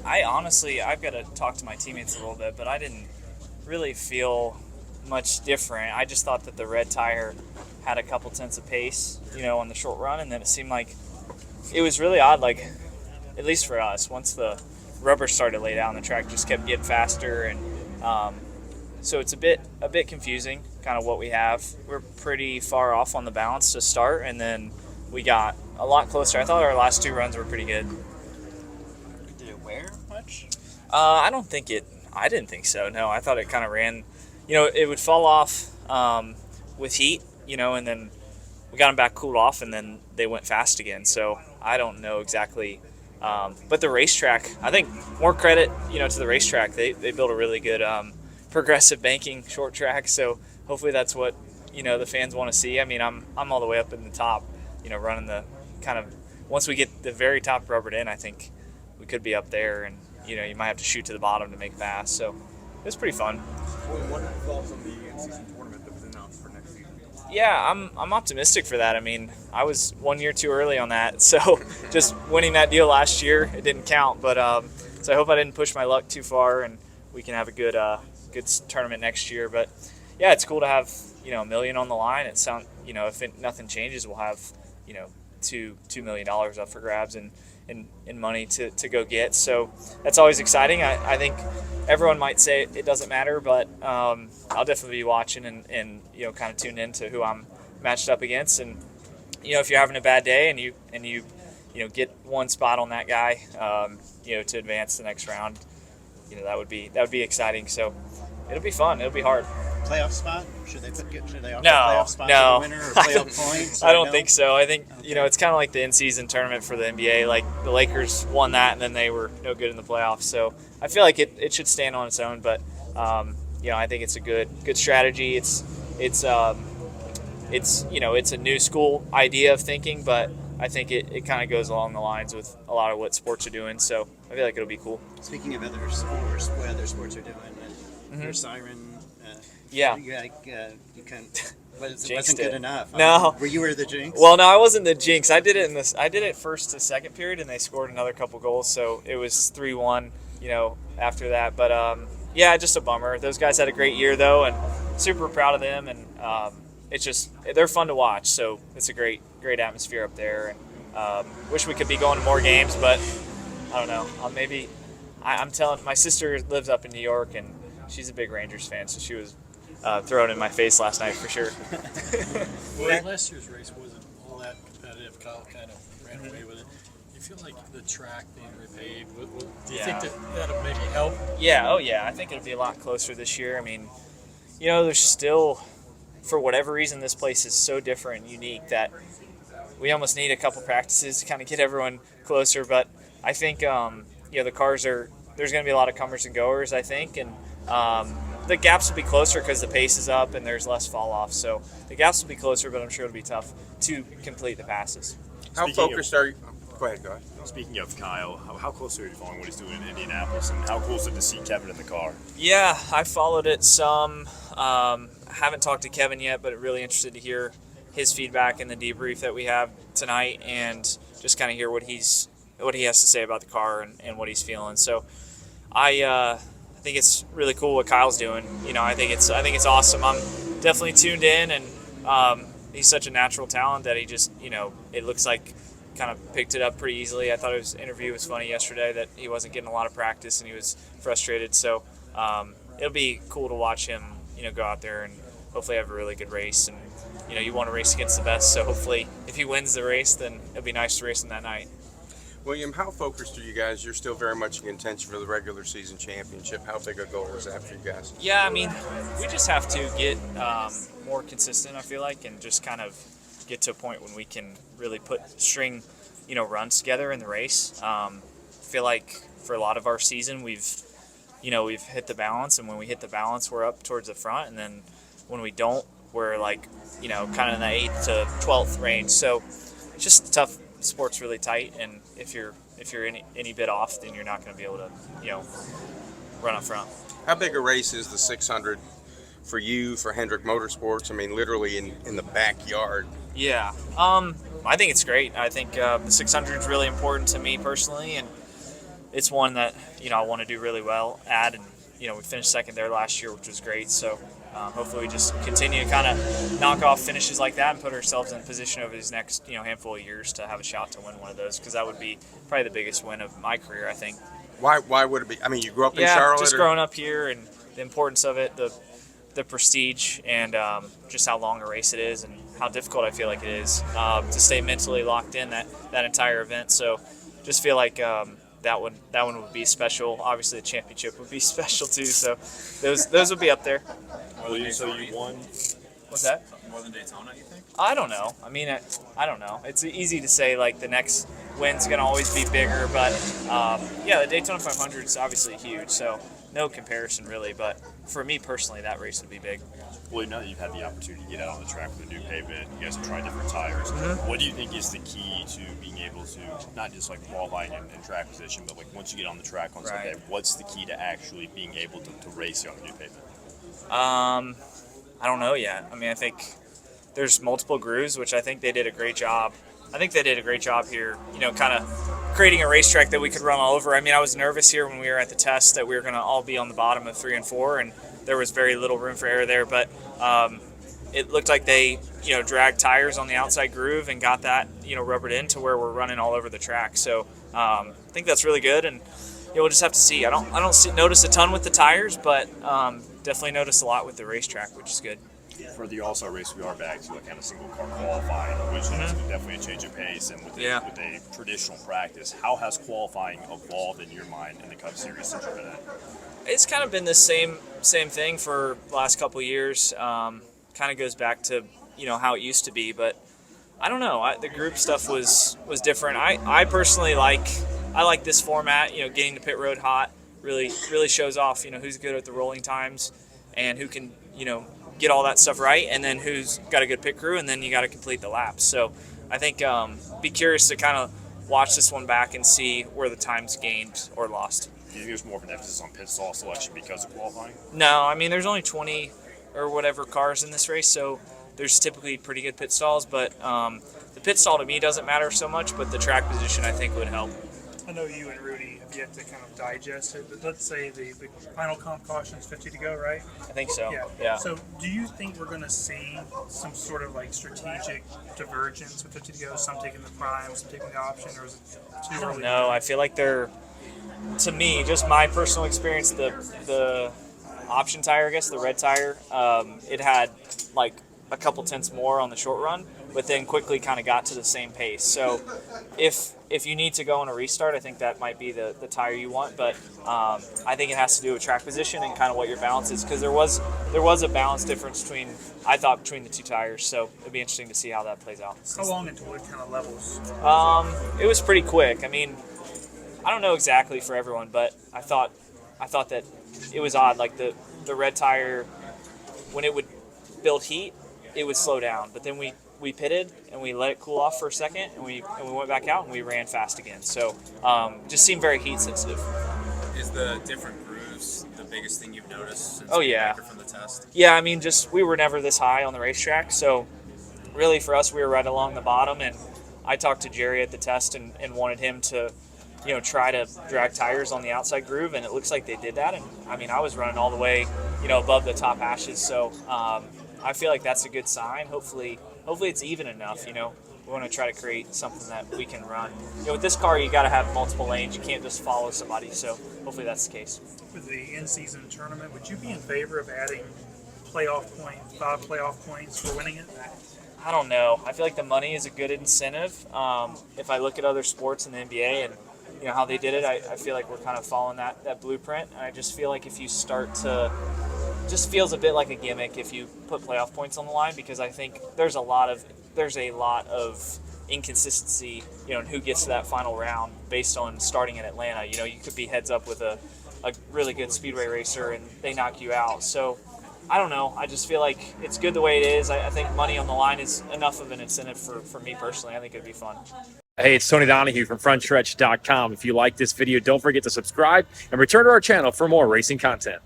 I honestly, I've got to talk to my teammates a little bit, but I didn't really feel much different. I just thought that the red tire had a couple tenths of pace, on the short run, and then it seemed like it was really odd, like, at least for us, once the rubber started to lay down, the track just kept getting faster, and so it's a bit confusing, kind of what we have. We're pretty far off on the balance to start, and then we got a lot closer. I thought our last 2 runs were pretty good. Did it wear much? I didn't think so. No, I thought it kind of ran. It would fall off with heat, and then we got them back cooled off, and then they went fast again. So I don't know exactly. But the racetrack, I think more credit, to the racetrack. They built a really good progressive banking short track. So hopefully that's what, the fans want to see. I mean, I'm all the way up in the top, running the kind of, once we get the very top rubbered in, I think we could be up there, and, you might have to shoot to the bottom to make fast. So it was pretty fun. What thoughts on the InSeason tournament that was announced for next season? Yeah, I'm optimistic for that. I mean, I was 1 year too early on that, so just winning that deal last year, it didn't count. But so I hope I didn't push my luck too far, and we can have a good tournament next year. But yeah, it's cool to have $1 million on the line. If nothing changes, we'll have $2 million up for grabs and money to go get. So that's always exciting. I think everyone might say it doesn't matter, but I'll definitely be watching and kind of tune into who I'm matched up against. And if you're having a bad day and you get one spot on that guy, to advance the next round, that would be exciting. So it'll be fun. It'll be hard. Playoff spot? Should they offer No, playoff spot to the winner or playoff points? I don't think so. I think it's kind of like the in-season tournament for the NBA. Like the Lakers won that, and then they were no good in the playoffs. So I feel like it should stand on its own. But I think it's a good strategy. It's a new school idea of thinking, but I think it kind of goes along the lines with a lot of what sports are doing. So I feel like it'll be cool. Speaking of other sports, what other sports are doing? Your siren. Yeah. You can't. Wasn't Jinxed good it. enough. No. Were you the Jinx? Well, no, I wasn't the Jinx. I did it first to second period, and they scored another couple goals, so it was 3-1. After that, but yeah, just a bummer. Those guys had a great year though, and super proud of them. And they're fun to watch. So it's a great atmosphere up there. And wish we could be going to more games, but I don't know. I'm telling. My sister lives up in New York, and she's a big Rangers fan, so she was thrown in my face last night for sure. Well, last year's race wasn't all that competitive. Kyle kind of ran away with it. You feel like the track being repaved, do you think that'll maybe help? Yeah, I think it'll be a lot closer this year. I mean, there's still, for whatever reason, this place is so different and unique that we almost need a couple practices to kind of get everyone closer. But I think, the cars there's going to be a lot of comers and goers, I think, and the gaps will be closer because the pace is up and there's less fall off. So the gaps will be closer, but I'm sure it'll be tough to complete the passes. How focused are you? Go ahead. Speaking of Kyle, how closely are you following what he's doing in Indianapolis, and how cool is it to see Kevin in the car? Yeah, I followed it some. Haven't talked to Kevin yet, but really interested to hear his feedback in the debrief that we have tonight, and just kind of hear what he has to say about the car and what he's feeling. So I think it's really cool what Kyle's doing. I think it's awesome. I'm definitely tuned in, and he's such a natural talent that he just, it looks like kind of picked it up pretty easily. I thought his interview was funny yesterday that he wasn't getting a lot of practice and he was frustrated. So it'll be cool to watch him, go out there and hopefully have a really good race. And, you want to race against the best. So hopefully if he wins the race, then it'll be nice to race him that night. William, how focused are you guys? You're still very much in contention for the regular season championship. How big a goal is that for you guys? Yeah, I mean, we just have to get more consistent, I feel like, and just kind of get to a point when we can really string runs together in the race. I feel like for a lot of our season we've hit the balance, and when we hit the balance we're up towards the front, and then when we don't we're like kind of in the 8th to 12th range. So it's just tough. Sport's really tight, and if you're any bit off, then you're not going to be able to run up front. How big a race is the 600 for you, for Hendrick Motorsports? I mean, literally in the backyard. Yeah, I think it's great. I think the 600 is really important to me personally, and it's one that, you know, I want to do really well at, and, you know, we finished second there last year, which was great. So hopefully we just continue to kind of knock off finishes like that and put ourselves in position over these next, you know, handful of years to have a shot to win one of those, because that would be probably the biggest win of my career, I think. Why would it be? I mean, you grew up in Yeah, Charlotte? just growing up here and the importance of it, the prestige, and just how long a race it is and how difficult I feel like it is to stay mentally locked in that entire event. So just feel like that one would be special. Obviously the championship would be special too. So those would be up there. So you won. What's that? More than Daytona, you think? I don't know. I mean, I don't know. It's easy to say like the next win's going to always be bigger, but yeah, the Daytona 500 is obviously huge, so no comparison really. But for me personally, that race would be big. Well, now that you've had the opportunity to get out on the track with a new pavement, you guys have tried different tires. What do you think is the key to being able to, not just like qualifying and track position, but like once you get on the track on Sunday, what's the key to actually being able to race on the new pavement? I don't know yet. I mean, I think there's multiple grooves, which I think they did a great job. I think they did a great job here, you know, kind of creating a racetrack that we could run all over. I mean, I was nervous here when we were at the test that we were going to all be on the bottom of 3 and 4, and there was very little room for error there. But it looked like they, you know, dragged tires on the outside groove and got that, you know, rubbered in to where we're running all over the track. So I think that's really good, and you know, we'll just have to see. I don't notice a ton with the tires, but definitely notice a lot with the racetrack, which is good. For the All-Star race, we are back to a kind of single car qualifying, which is definitely a change of pace. And with a traditional practice, how has qualifying evolved in your mind in the Cup Series since you've been in it? It's kind of been the same thing for the last couple of years. Kind of goes back to, you know, how it used to be, but I don't know. The group stuff was different. I personally like this format. You know, getting to pit road hot really shows off, you know, who's good at the rolling times and who can, you know, get all that stuff right, and then who's got a good pit crew, and then you got to complete the laps. So I think be curious to kind of watch this one back and see where the time's gained or lost. Do you think there's more of an emphasis on pit stall selection because of qualifying? No, I mean, there's only 20 or whatever cars in this race, so there's typically pretty good pit stalls, but the pit stall to me doesn't matter so much, but the track position I think would help. I know you and Rudy have yet to kind of digest it, but let's say the final comp caution is 50 to go, right? I think so. Yeah. So do you think we're going to see some sort of like strategic divergence with 50 to go, some taking the prime, some taking the option, or is it too early? No, I feel like they're, to me, just my personal experience, the option tire, I guess, the red tire, it had like a couple tenths more on the short run, but then quickly kind of got to the same pace. So if you need to go on a restart, I think that might be the tire you want, but I think it has to do with track position and kind of what your balance is, because there was a balance difference between the two tires, so it'd be interesting to see how that plays out. How long until it kind of levels? It was pretty quick. I mean, I don't know exactly for everyone, but I thought that it was odd. Like the red tire, when it would build heat, it would slow down, but then we pitted and we let it cool off for a second, and we went back out and we ran fast again. So just seemed very heat sensitive. Is the different grooves the biggest thing you've noticed since from the test? Yeah, I mean, just we were never this high on the racetrack, so really for us we were right along the bottom, and I talked to Jerry at the test and wanted him to, you know, try to drag tires on the outside groove, and it looks like they did that. And I mean, I was running all the way, you know, above the top hashes, so I feel like that's a good sign. Hopefully it's even enough. You know, we want to try to create something that we can run. You know, with this car, you got to have multiple lanes. You can't just follow somebody. So hopefully that's the case. With the in-season tournament, would you be in favor of adding 5 playoff points for winning it? I don't know. I feel like the money is a good incentive. If I look at other sports in the NBA and, you know, how they did it, I feel like we're kind of following that blueprint. And I just feel like if you start to, just feels a bit like a gimmick if you put playoff points on the line, because I think there's a lot of inconsistency, you know, in who gets to that final round based on starting in Atlanta. You know, you could be heads up with a really good speedway racer and they knock you out. So I don't know. I just feel like it's good the way it is. I think money on the line is enough of an incentive for me personally. I think it'd be fun. Hey, it's Tony Donahue from Frontstretch.com. If you like this video, don't forget to subscribe and return to our channel for more racing content.